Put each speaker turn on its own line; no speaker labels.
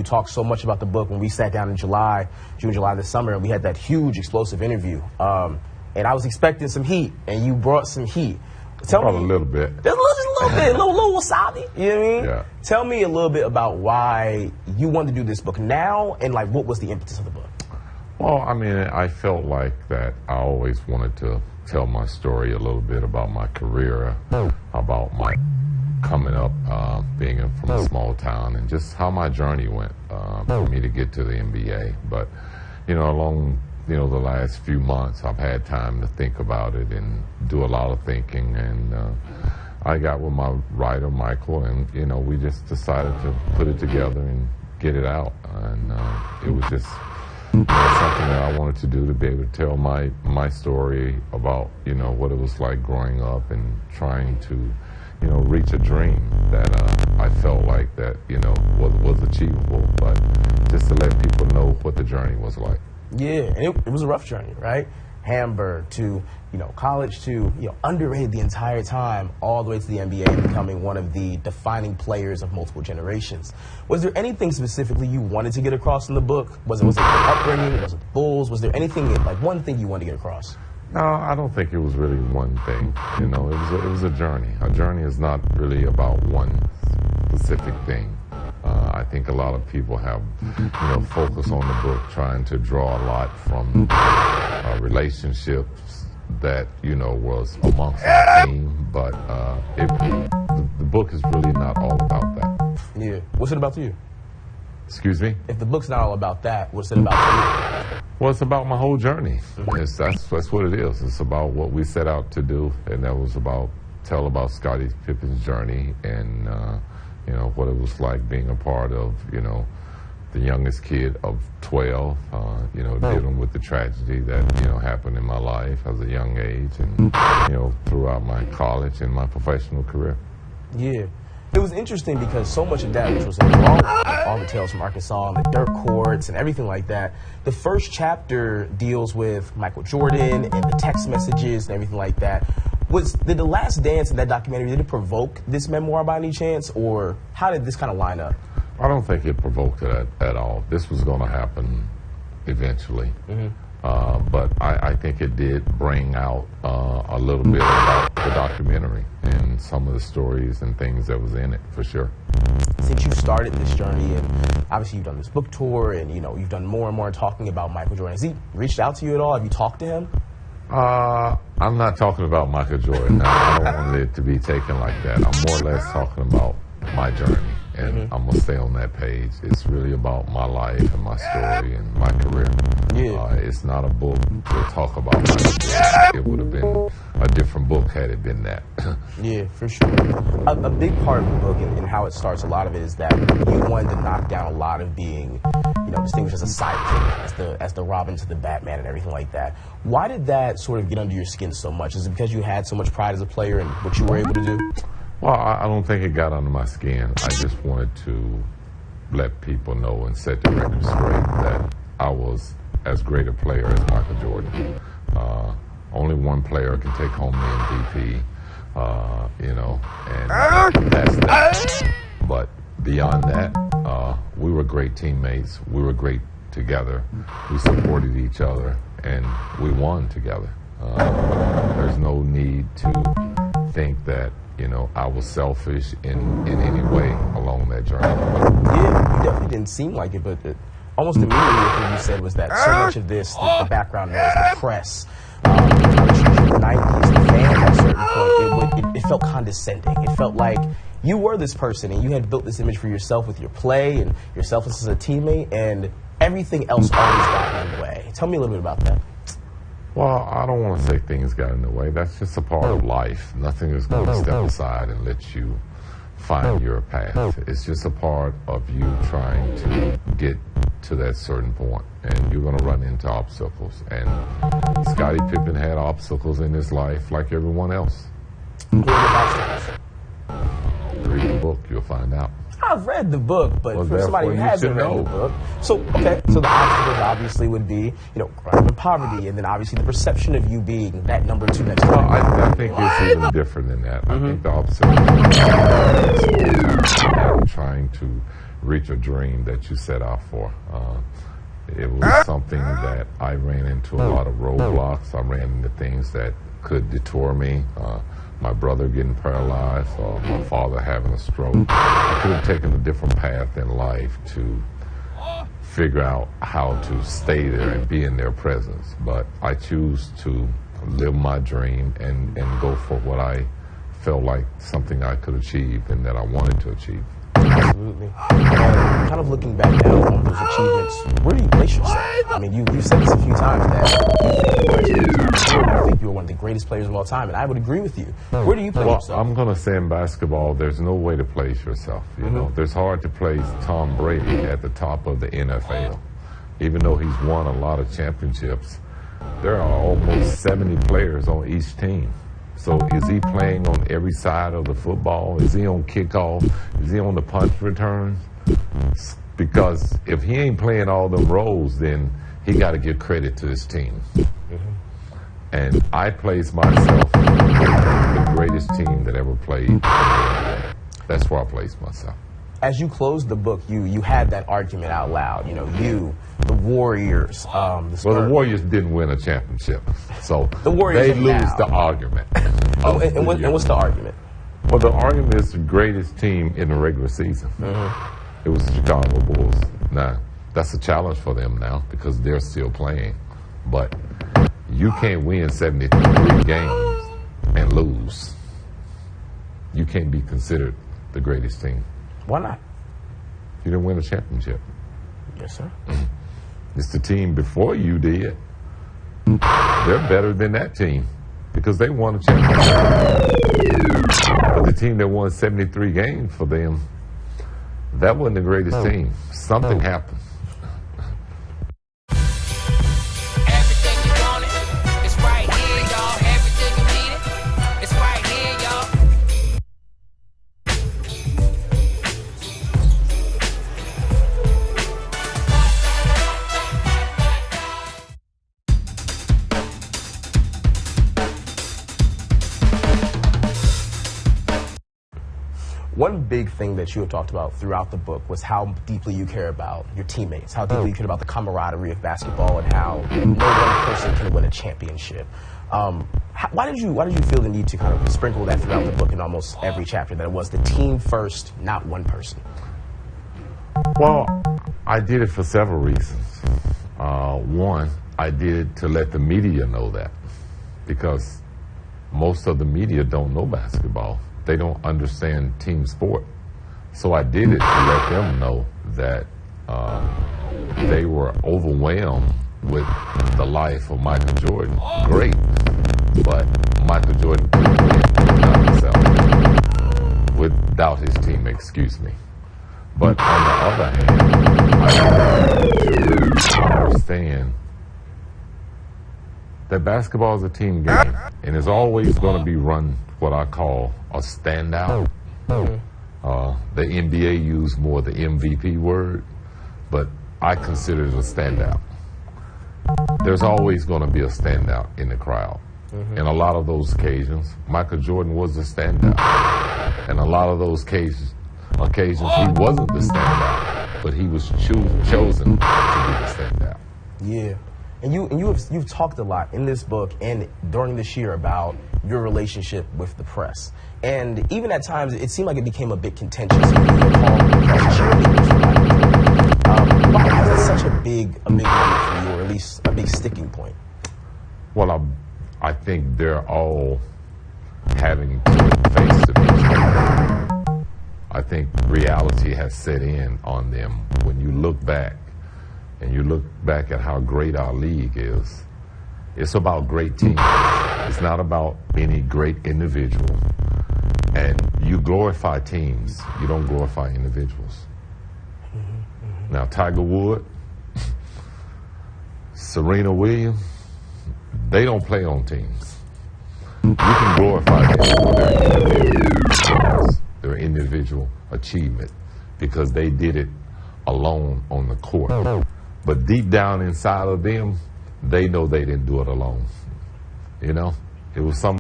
talked so much about the book when we sat down in June, July this summer, and we had that huge, explosive interview. And I was expecting some heat, and you brought some heat. Tell me
a little bit.
Just a little bit, a little wasabi. You know what I mean?
Yeah.
Tell me a little bit about why you wanted to do this book now, and like what was the impetus of the book?
Well, I mean, I felt like that I always wanted to tell my story a little bit about my career, about my coming up, being from a small town, and just how my journey went for me to get to the NBA. But, along the last few months, I've had time to think about it and do a lot of thinking. And I got with my writer, Michael, and, we just decided to put it together and get it out. And it was just something that I wanted to do, to be able to tell my story about, what it was like growing up and trying to, reach a dream that I felt like that, was achievable. But just to let people know what the journey was like.
Yeah, and it was a rough journey, right? Hamburg to, college to, underrated the entire time, all the way to the NBA, becoming one of the defining players of multiple generations. Was there anything specifically you wanted to get across in the book? Was it the upbringing? Was it the Bulls? Was there anything, like one thing you wanted to get across?
No, I don't think it was really one thing. It was a journey. A journey is not really about one specific thing. I think a lot of people have, focused on the book trying to draw a lot from relationships that, was amongst the team. But the book is really not all about that.
Yeah. What's it about to you?
Excuse me?
If the book's not all about that, what's it about to you?
Well, it's about my whole journey. That's what it is. It's about what we set out to do, and that was tell about Scottie Pippen's journey and, what it was like being a part of, the youngest kid of 12, dealing with the tragedy that, happened in my life as a young age and, throughout my college and my professional career.
Yeah. It was interesting because so much of that, which was along with all the tales from Arkansas and the dirt courts and everything like that, the first chapter deals with Michael Jordan and the text messages and everything like that. Did The Last Dance in that documentary, did it provoke this memoir by any chance, or how did this kind of line up?
I don't think it provoked it at all. This was going to happen eventually. Mm-hmm. But I think it did bring out a little bit about the documentary and some of the stories and things that was in it, for sure.
Since you started this journey, and obviously you've done this book tour, and you've done more and more talking about Michael Jordan, has he reached out to you at all? Have you talked to him?
I'm not talking about Michael Jordan. I don't want it to be taken like that. I'm more or less talking about my journey. And I'm going to stay on that page. It's really about my life and my story and my career.
Yeah.
It's not a book to talk about my career. It would have been a different book had it been that.
Yeah, for sure. A big part of the book and how it starts, a lot of it is that you wanted to knock down a lot of being, distinguished as a sidekick, as the Robin to the Batman and everything like that. Why did that sort of get under your skin so much? Is it because you had so much pride as a player and what you were able to do?
Well, I don't think it got under my skin. I just wanted to let people know and set the record straight that I was as great a player as Michael Jordan. Only one player can take home the MVP, and that's that. But beyond that, we were great teammates. We were great together. We supported each other, and we won together. There's no need to think that I was selfish in any way along that journey.
Yeah, you definitely didn't seem like it, but almost immediately the thing you said was that so much of this, the background noise, the press, the 90s, the fans at a certain point, it felt condescending. It felt like you were this person and you had built this image for yourself with your play and yourself as a teammate, and everything else always got in the way. Tell me a little bit about that.
Well, I don't want to say things got in the way. That's just a part of life. Nothing is going to step aside and let you find your path. It's just a part of you trying to get to that certain point, and you're going to run into obstacles. And Scottie Pippen had obstacles in his life like everyone else.
What are those obstacles?
Read the book, you'll find out.
I've read the book, but for somebody who hasn't read the book. So the obstacles obviously would be, crime and poverty, and then obviously the perception of you being that number 2 next to
I think it's even different than that. I think the obstacle is trying to reach a dream that you set out for. It was something that I ran into a lot of roadblocks. I ran into things that could detour me. My brother getting paralyzed, or my father having a stroke. I could have taken a different path in life to figure out how to stay there and be in their presence. But I choose to live my dream and go for what I felt like something I could achieve and that I wanted to achieve.
Absolutely. And kind of looking back now on those achievements, where do you place yourself? I mean, you said this a few times that you think you were one of the greatest players of all time, and I would agree with you. Where do you place yourself?
I'm going to say in basketball, there's no way to place yourself. You know, there's hard to place Tom Brady at the top of the NFL. Even though he's won a lot of championships, there are almost 70 players on each team. So is he playing on every side of the football? Is he on kickoff? Is he on the punt returns? Because if he ain't playing all them roles, then he got to give credit to his team. And I place myself with the greatest team that ever played. That's where I place myself.
As you closed the book, you had that argument out loud. You know, the Warriors, the Spurs.
Well, the Warriors didn't win a championship, so
The Warriors
they
are
lose
now.
the argument.
And what's the argument?
Well, the argument is the greatest team in the regular season. It was the Chicago Bulls. Now, that's a challenge for them now because they're still playing. But you can't win 73 games and lose. You can't be considered the greatest team.
Why not?
You didn't win a championship.
Yes, sir.
It's the team before you did. They're better than that team because they won a championship. But the team that won 73 games for them, that wasn't the greatest team. Something happened.
Everything you wanted, it's right here, y'all. Everything you needed, it's right here, y'all.
One big thing that you have talked about throughout the book was how deeply you care about your teammates, how deeply you care about the camaraderie of basketball, and how no one person can win a championship. Why did you feel the need to kind of sprinkle that throughout the book in almost every chapter, that it was the team first, not one person?
Well, I did it for several reasons. One, I did it to let the media know that, because most of the media don't know basketball. They don't understand team sport. So I did it to let them know that they were overwhelmed with the life of Michael Jordan. Great, but Michael Jordan couldn't win without himself, without his team, excuse me. But on the other hand, I want to really understand that basketball is a team game, and it's always going to be run what I call a standout. The NBA used more the MVP word, but I consider it a standout. There's always going to be a standout in the crowd. In a lot of those occasions, Michael Jordan was the standout. And a lot of those occasions he wasn't the standout, but he was chosen to be the standout.
Yeah. And you've talked a lot in this book and during this year about your relationship with the press. And even at times, it seemed like it became a bit contentious. You were called the press cheerleaders for Michael Jordan. Why is it such a big moment for you, or at least a big sticking point?
Well, I think they're all having to face the future. I think reality has set in on them. When you look back, and you look back at how great our league is, it's about great teams. It's not about any great individual. And you glorify teams. You don't glorify individuals. Now, Tiger Woods, Serena Williams, they don't play on teams. You can glorify them for their individual achievement, because they did it alone on the court. But deep down inside of them, they know they didn't do it alone. You know, it was some